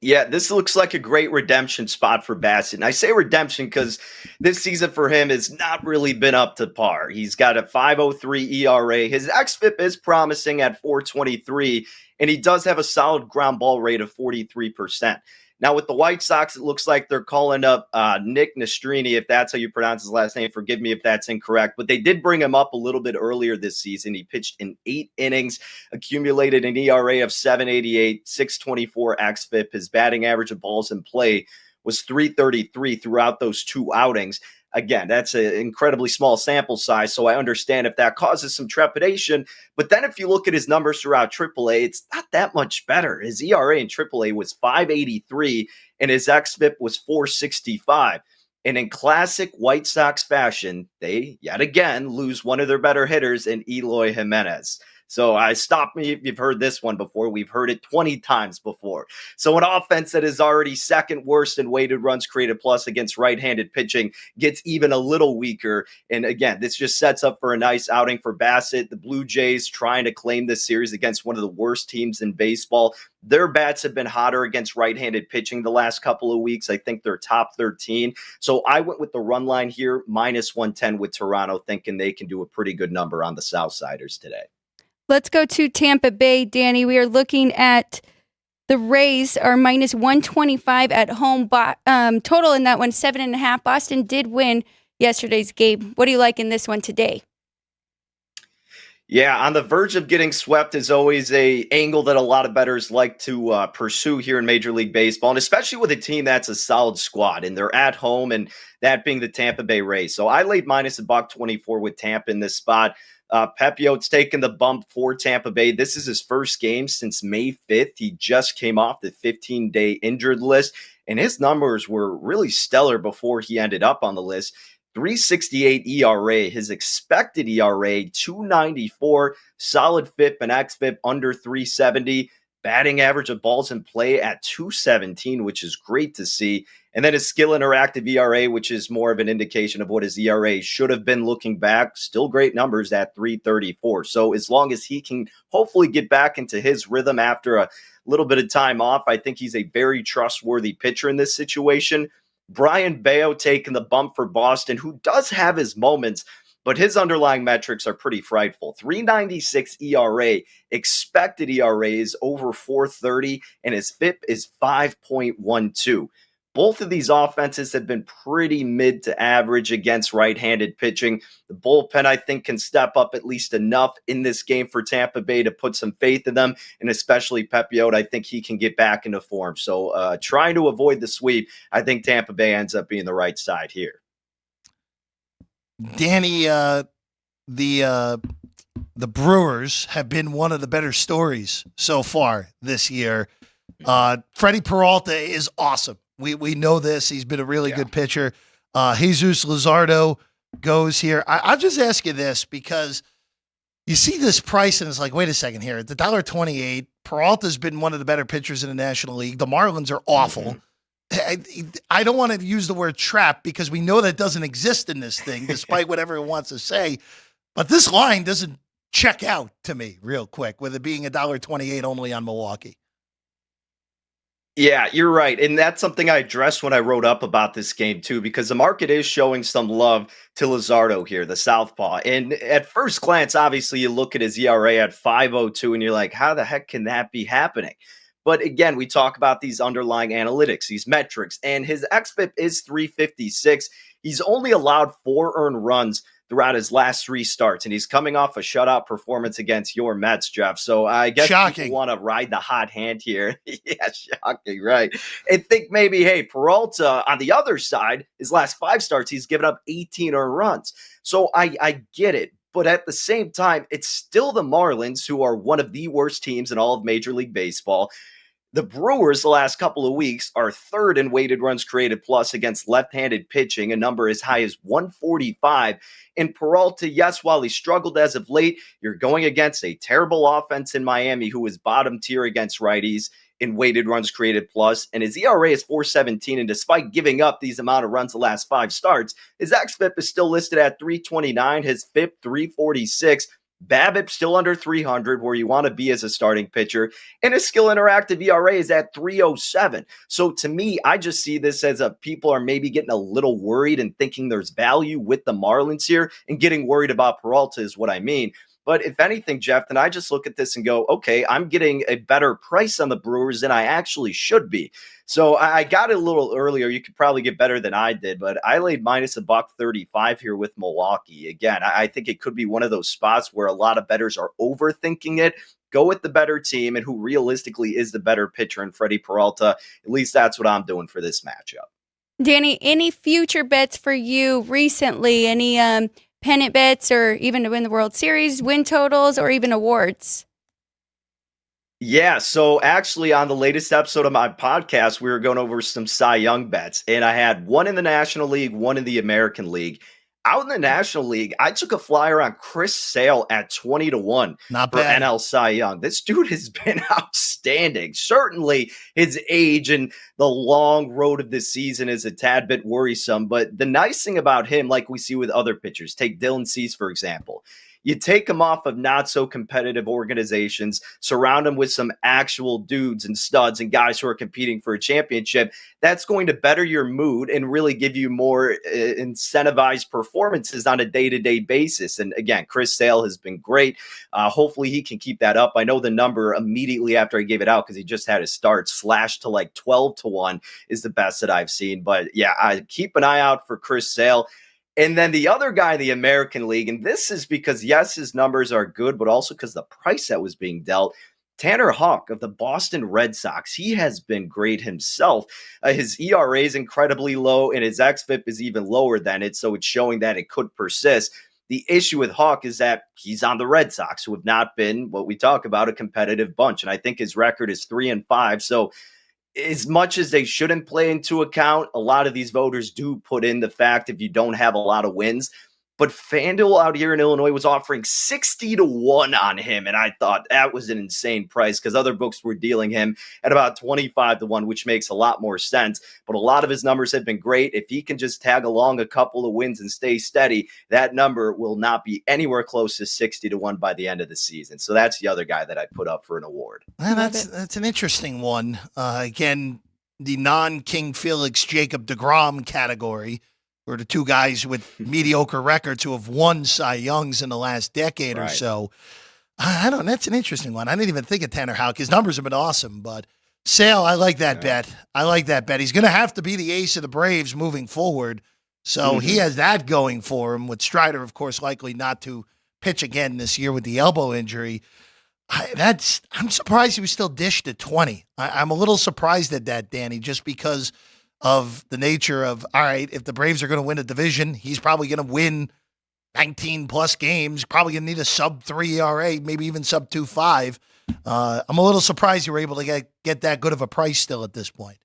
Yeah, this looks like a great redemption spot for Bassett. And I say redemption because this season for him has not really been up to par. He's got a 5.03 ERA. His xFIP is promising at 4.23, and he does have a solid ground ball rate of 43%. Now, with the White Sox, it looks like they're calling up Nick Nastrini, if that's how you pronounce his last name. Forgive me if that's incorrect. But they did bring him up a little bit earlier this season. He pitched in 8 innings, accumulated an ERA of 7.88, 6.24 xFIP. His batting average of balls in play was 3.33 throughout those 2 outings. Again, that's an incredibly small sample size, so I understand if that causes some trepidation. But then if you look at his numbers throughout AAA, it's not that much better. His ERA in AAA was 5.83, and his xFIP was 4.65. And in classic White Sox fashion, they, yet again, lose one of their better hitters in Eloy Jimenez. So stop me if you've heard this one before. We've heard it 20 times before. So an offense that is already second worst in weighted runs created plus against right-handed pitching gets even a little weaker. And again, this just sets up for a nice outing for Bassett. The Blue Jays trying to claim this series against one of the worst teams in baseball. Their bats have been hotter against right-handed pitching the last couple of weeks. I think they're top 13. So I went with the run line here, minus 110 with Toronto, thinking they can do a pretty good number on the Southsiders today. Let's go to Tampa Bay, Danny. We are looking at the Rays are minus 125 at home. Total in that one, 7.5. Boston did win yesterday's game. What do you like in this one today? Yeah, on the verge of getting swept is always a angle that a lot of bettors like to pursue here in Major League Baseball, and especially with a team that's a solid squad, and they're at home, and that being the Tampa Bay Rays. So I laid minus $1.24 with Tampa in this spot. Pepio's taking the bump for Tampa Bay. This is his first game since May 5th. He just came off the 15-day injured list, and his numbers were really stellar before he ended up on the list. 3.68 ERA, his expected ERA, 2.94, solid FIP and xFIP under 3.70, batting average of balls in play at 2.17, which is great to see. And then his skill interactive ERA, which is more of an indication of what his ERA should have been looking back, still great numbers at 3.34. So as long as he can hopefully get back into his rhythm after a little bit of time off, I think he's a very trustworthy pitcher in this situation. Brian Bayo taking the bump for Boston, who does have his moments, but his underlying metrics are pretty frightful. 3.96 ERA, expected ERA is over 4.30, and his FIP is 5.12. Both of these offenses have been pretty mid to average against right-handed pitching. The bullpen, I think, can step up at least enough in this game for Tampa Bay to put some faith in them, and especially Pepio, I think he can get back into form. So trying to avoid the sweep, I think Tampa Bay ends up being the right side here. Danny, the Brewers have been one of the better stories so far this year. Freddie Peralta is awesome. We know this. He's been a really good pitcher. Jesus Luzardo goes here. I'll just ask you this because you see this price and it's like, wait a second here. At the $1.28, Peralta's been one of the better pitchers in the National League. The Marlins are awful. I don't want to use the word trap because we know that doesn't exist in this thing, despite what everyone wants to say. But this line doesn't check out to me real quick with it being $1.28 only on Milwaukee. Yeah, you're right. And that's something I addressed when I wrote up about this game, too, because the market is showing some love to Luzardo here, the southpaw. And at first glance, obviously, you look at his ERA at 5.02 and you're like, how the heck can that be happening? But again, we talk about these underlying analytics, these metrics, and his xFIP is 356. He's only allowed 4 earned runs throughout his last 3 starts, and he's coming off a shutout performance against your Mets, Jeff. So I guess people want to ride the hot hand here. Yeah, shocking, right? And think maybe, hey, Peralta on the other side, his last 5 starts, he's given up 18 earned runs. So I get it. But at the same time, it's still the Marlins, who are one of the worst teams in all of Major League Baseball. The Brewers, the last couple of weeks, are 3rd in weighted runs created plus against left-handed pitching, a number as high as 145. And Peralta, yes, while he struggled as of late, you're going against a terrible offense in Miami, who is bottom tier against righties in weighted runs created plus, and his ERA is 4.17, and despite giving up these amount of runs the last 5 starts, his xFIP is still listed at 329, his FIP 346, BABIP still under 300, where you want to be as a starting pitcher, and his skill interactive ERA is at 307. So to me, I just see this as people are maybe getting a little worried and thinking there's value with the Marlins here, and getting worried about Peralta is what I mean. But if anything, Jeff, then I just look at this and go, okay, I'm getting a better price on the Brewers than I actually should be. So I got it a little earlier. You could probably get better than I did, but I laid minus $1.35 here with Milwaukee. Again, I think it could be one of those spots where a lot of bettors are overthinking it. Go with the better team and who realistically is the better pitcher in Freddie Peralta. At least that's what I'm doing for this matchup. Danny, any future bets for you recently? Any pennant bets, or even to win the World Series, win totals, or even awards? Yeah, so actually on the latest episode of my podcast, we were going over some Cy Young bets, and I had one in the National League, one in the American League. Out in the National League, I took a flyer on Chris Sale at 20-1 Not for bad. NL Cy Young. This dude has been outstanding. Certainly his age and the long road of this season is a tad bit worrisome, but the nice thing about him, like we see with other pitchers, take Dylan Cease, for example. You take him off of not so competitive organizations, surround him with some actual dudes and studs and guys who are competing for a championship. That's going to better your mood and really give you more incentivized performances on a day-to-day basis. And again, Chris Sale has been great. Hopefully he can keep that up. I know the number immediately after I gave it out, because he just had his start, slashed to like 12-1 is the best that I've seen. But yeah, I keep an eye out for Chris Sale. And then the other guy in the American League, and this is because, yes, his numbers are good, but also because the price that was being dealt, Tanner Houck of the Boston Red Sox. He has been great himself. His ERA is incredibly low, and his xFIP is even lower than it, so it's showing that it could persist. The issue with Houck is that he's on the Red Sox, who have not been, what we talk about, a competitive bunch, and I think his record is 3-5, so as much as they shouldn't play into account, a lot of these voters do put in the fact if you don't have a lot of wins. But FanDuel out here in Illinois was offering 60-1 on him, and I thought that was an insane price because other books were dealing him at about 25-1, which makes a lot more sense. But a lot of his numbers have been great. If he can just tag along a couple of wins and stay steady, that number will not be anywhere close to 60-1 by the end of the season. So that's the other guy that I put up for an award. Well, that's an interesting one. Again, the non-King Felix Jacob deGrom category, or the two guys with mediocre records who have won Cy Youngs in the last decade or so. I don't know. That's an interesting one. I didn't even think of Tanner Houck. His numbers have been awesome, but Sale, I like that bet. I like that bet. He's going to have to be the ace of the Braves moving forward. So he has that going for him, with Strider, of course, likely not to pitch again this year with the elbow injury. I'm surprised he was still dished at 20. I'm a little surprised at that, Danny, just because of the nature of, all right, if the Braves are going to win a division, he's probably going to win 19-plus games, probably going to need a sub-3 ERA, maybe even sub-2.5. I'm a little surprised you were able to get that good of a price still at this point.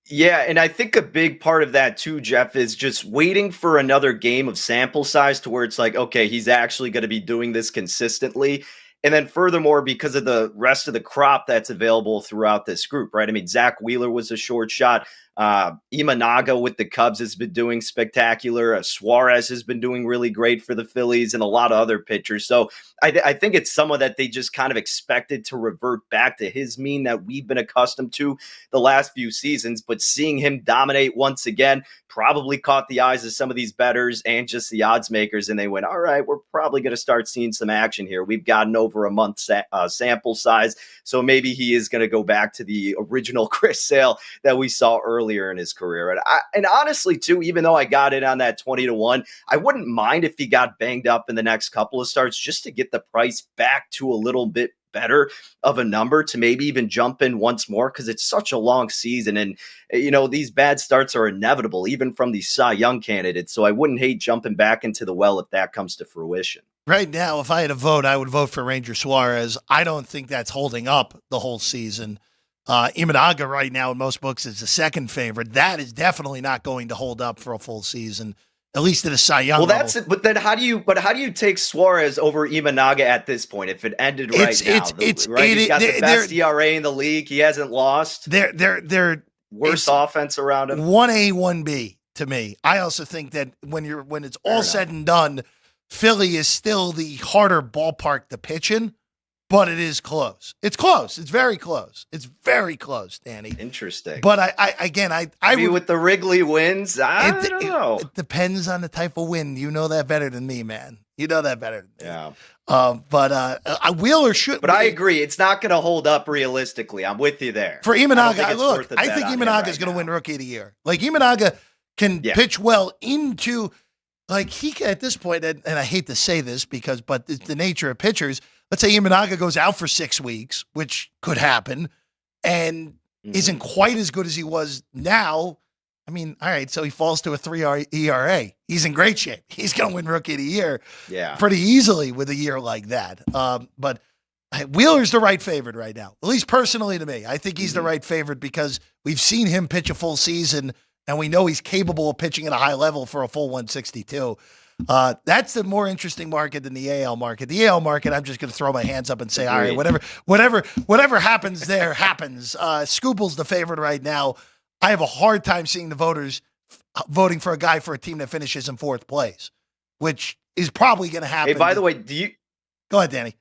Yeah, and I think a big part of that too, Jeff, is just waiting for another game of sample size to where it's like, okay, he's actually going to be doing this consistently. And then furthermore, because of the rest of the crop that's available throughout this group, right? I mean, Zach Wheeler was a short shot. Imanaga with the Cubs has been doing spectacular. Suarez has been doing really great for the Phillies and a lot of other pitchers. So I think it's someone that they just kind of expected to revert back to his mean that we've been accustomed to the last few seasons. But seeing him dominate once again probably caught the eyes of some of these bettors and just the odds makers. And they went, all right, we're probably going to start seeing some action here. We've gotten over a month sample size. So maybe he is going to go back to the original Chris Sale that we saw earlier in his career. And honestly, too, even though I got in on that 20-1, I wouldn't mind if he got banged up in the next couple of starts just to get the price back to a little bit better of a number to maybe even jump in once more, because it's such a long season. And, these bad starts are inevitable, even from these Cy Young candidates. So I wouldn't hate jumping back into the well if that comes to fruition. Right now, if I had a vote, I would vote for Ranger Suarez. I don't think that's holding up the whole season. Imanaga right now in most books is the second favorite. That is definitely not going to hold up for a full season, at least at a Cy Young level. That's it. But then how do you take Suarez over Imanaga at this point if it ended right now? He's got the best ERA in the league. He hasn't lost. They're worse offense around him. 1A, 1B to me. I also think that when it's all said and done, Philly is still the harder ballpark to pitch in, but it is close. It's close. It's very close. It's very close, Danny. Interesting. But I mean, with the Wrigley wins, I don't know. It depends on the type of win. You know that better than me, man. You know that better than me. Yeah. But I will or should. But I agree. It's not going to hold up realistically. I'm with you there. For Imanaga, look, I think Imanaga is going to win Rookie of the Year. Like, Imanaga can pitch well into, like, he can, at this point, and I hate to say this but it's the nature of pitchers. Let's say Imanaga goes out for 6 weeks, which could happen, and isn't quite as good as he was now. I mean, all right, so he falls to a 3 ERA. He's in great shape. He's going to win Rookie of the Year pretty easily with a year like that. But Wheeler's the right favorite right now, at least personally to me. I think he's the right favorite because we've seen him pitch a full season, and we know he's capable of pitching at a high level for a full 162. That's the more interesting market than the AL market. The AL market, I'm just going to throw my hands up and say, all right, whatever happens there happens. Scoople's the favorite right now. I have a hard time seeing the voters voting for a guy for a team that finishes in 4th place, which is probably going to happen. Hey, by the way, go ahead, Danny.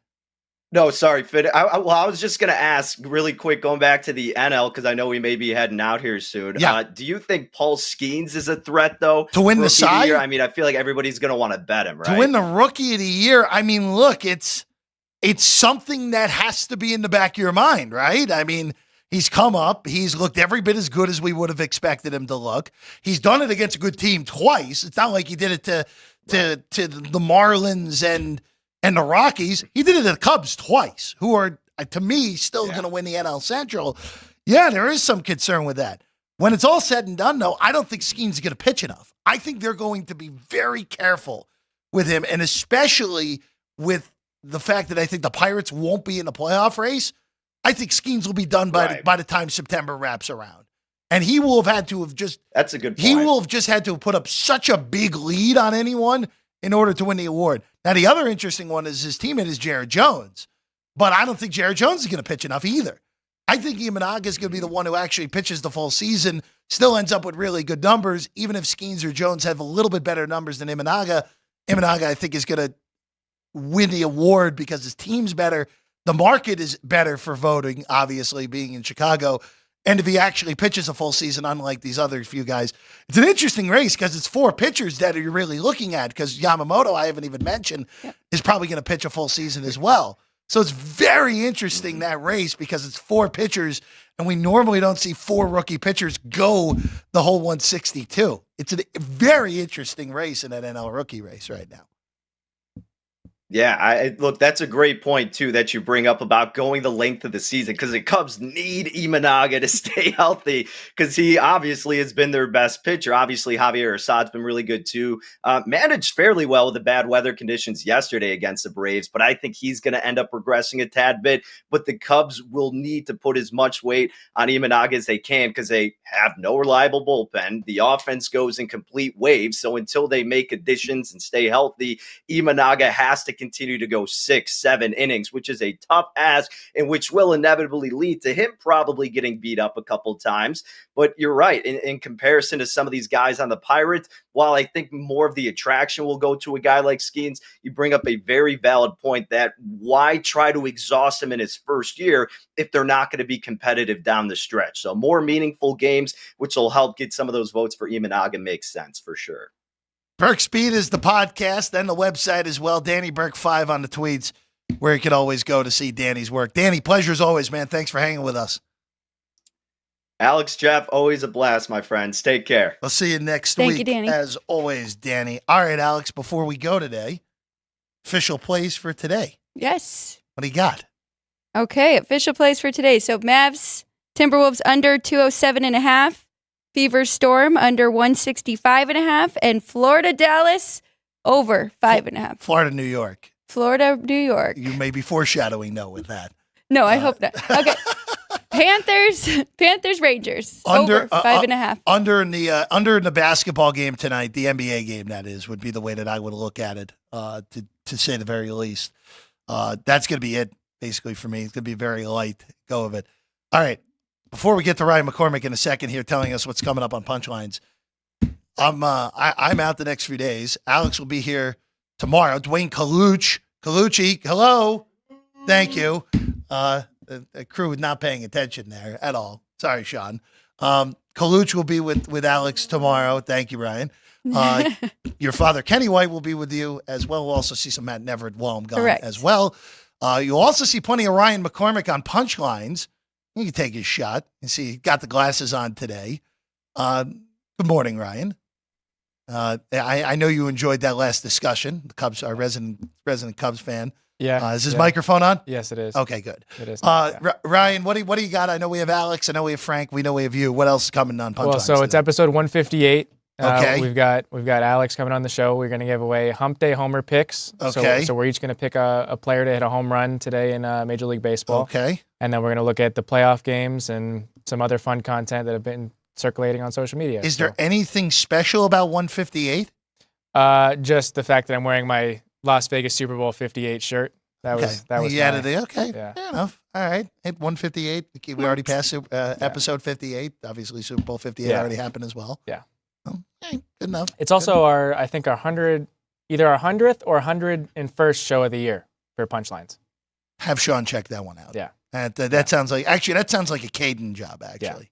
No, sorry, Fit. I was just going to ask really quick, going back to the NL, because I know we may be heading out here soon. Yeah. Do you think Paul Skeens is a threat, though, to win the Cy? I mean, I feel like everybody's going to want to bet him, right? To win the Rookie of the Year, I mean, look, it's something that has to be in the back of your mind, right? I mean, he's come up. He's looked every bit as good as we would have expected him to look. He's done it against a good team twice. It's not like he did it to the Marlins and the Rockies. He did it to the Cubs twice, who are, to me, still going to win the NL Central. Yeah, there is some concern with that. When it's all said and done, though, I don't think Skeen's going to pitch enough. I think they're going to be very careful with him, and especially with the fact that I think the Pirates won't be in the playoff race. I think Skeens will be done by the time September wraps around. And he will have had to have just... That's a good point. He will have just had to put up such a big lead on anyone in order to win the award. Now, the other interesting one is his teammate is Jared Jones. But I don't think Jared Jones is going to pitch enough either. I think Imanaga is going to be the one who actually pitches the full season, still ends up with really good numbers, even if Skeens or Jones have a little bit better numbers than Imanaga. Imanaga, I think, is going to win the award because his team's better. The market is better for voting, obviously, being in Chicago. And if he actually pitches a full season, unlike these other few guys, it's an interesting race because it's 4 pitchers that you're really looking at, because Yamamoto, I haven't even mentioned, is probably going to pitch a full season as well. So it's very interesting, that race, because it's 4 pitchers, and we normally don't see 4 rookie pitchers go the whole 162. It's a very interesting race in that NL rookie race right now. Yeah, look, that's a great point, too, that you bring up about going the length of the season, because the Cubs need Imanaga to stay healthy, because he obviously has been their best pitcher. Obviously, Javier Assad's been really good, too. Managed fairly well with the bad weather conditions yesterday against the Braves, but I think he's going to end up regressing a tad bit. But the Cubs will need to put as much weight on Imanaga as they can, because they have no reliable bullpen. The offense goes in complete waves, so until they make additions and stay healthy, Imanaga has to continue to go 6-7 innings, which is a tough ask and which will inevitably lead to him probably getting beat up a couple times. But you're right. In comparison to some of these guys on the Pirates, while I think more of the attraction will go to a guy like Skeens, you bring up a very valid point that why try to exhaust him in his first year if they're not going to be competitive down the stretch? So more meaningful games, which will help get some of those votes for Imanaga, makes sense for sure. Burke Speed is the podcast, then the website as well. Danny Burke 5 on the tweets, where you could always go to see Danny's work. Danny, pleasure as always, man. Thanks for hanging with us. Alex, Jeff, always a blast, my friends. Take care. I'll see you next Thank week. you, Danny. As always, Danny. All right, Alex, before we go today, official plays for today. Yes. What do you got? Okay, official plays for today. So Mavs, Timberwolves under 207.5, Fever Storm under 165.5, and Florida Dallas over 5.5. Florida, New York. Florida, New York. You may be foreshadowing no with that. No, I hope not. Okay. Panthers, Rangers over 5.5. Under in the basketball game tonight, the NBA game that is, would be the way that I would look at it. To say the very least, that's going to be it basically for me. It's going to be very light go of it. All right. Before we get to Ryan McCormick in a second here, telling us what's coming up on Punchlines, I'm out the next few days. Alex will be here tomorrow. Dwayne Colucci, hello. Thank you. The crew is not paying attention there at all. Sorry, Sean. Colucci will be with Alex tomorrow. Thank you, Ryan. Your father, Kenny White, will be with you as well. We'll also see some Matt Neverett while I'm gone. Correct. As well. You'll also see plenty of Ryan McCormick on Punchlines. You can take his shot and see. He got the glasses on today. Good morning, Ryan. I know you enjoyed that last discussion. The Cubs, our resident Cubs fan. Yeah. Is his microphone on? Yes, it is. Okay, good. It is. Ryan, what do you got? I know we have Alex. I know we have Frank. We know we have you. What else is coming on Punchlines? Well, so it's episode 158. Okay. We've got Alex coming on the show. We're going to give away Hump Day Homer picks. Okay. So we're each going to pick a player to hit a home run today in Major League Baseball. Okay. And then we're going to look at the playoff games and some other fun content that have been circulating on social media. Is there anything special about 158? Just the fact that I'm wearing my Las Vegas Super Bowl 58 shirt. That was added it. Okay. Yeah. Fair enough. All right. Hit 158. We already passed episode 58. Obviously, Super Bowl 58 already happened as well. Yeah. Oh, hey, good enough. It's also our 100th or 101st show of the year for Punchlines. Have Sean check that one out. Yeah. That sounds like a Caden job, actually,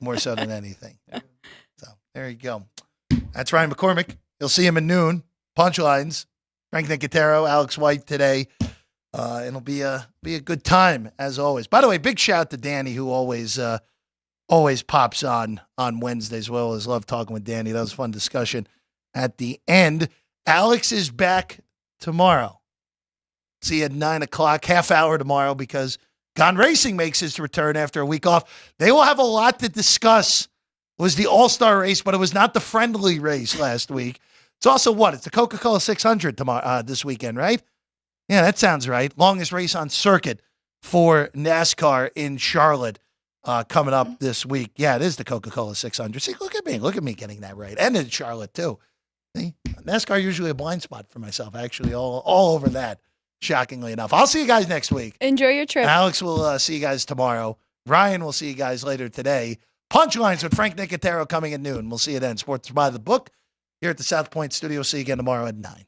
more so than anything. Yeah. So there you go. That's Ryan McCormick. You'll see him at noon. Punchlines. Frank Nicotero, Alex White today. It'll be a good time as always. By the way, big shout out to Danny, who always pops on Wednesdays. Well, always love talking with Danny. That was a fun discussion at the end. Alex is back tomorrow. See you at 9:00, half hour tomorrow, because Gone Racing makes his return after a week off. They will have a lot to discuss. It was the All-Star race, but it was not the friendly race last week. It's also It's the Coca-Cola 600 tomorrow, this weekend, right? Yeah, that sounds right. Longest race on circuit for NASCAR in Charlotte coming up this week. Yeah, it is the Coca-Cola 600. See, look at me getting that right. And in Charlotte, too. See, NASCAR usually a blind spot for myself, actually, all over that, shockingly enough. I'll see you guys next week. Enjoy your trip. Alex will see you guys tomorrow. Ryan will see you guys later today. Punchlines with Frank Nicotero coming at noon. We'll see you then. Sports by the Book here at the South Point Studio. See you again tomorrow at 9.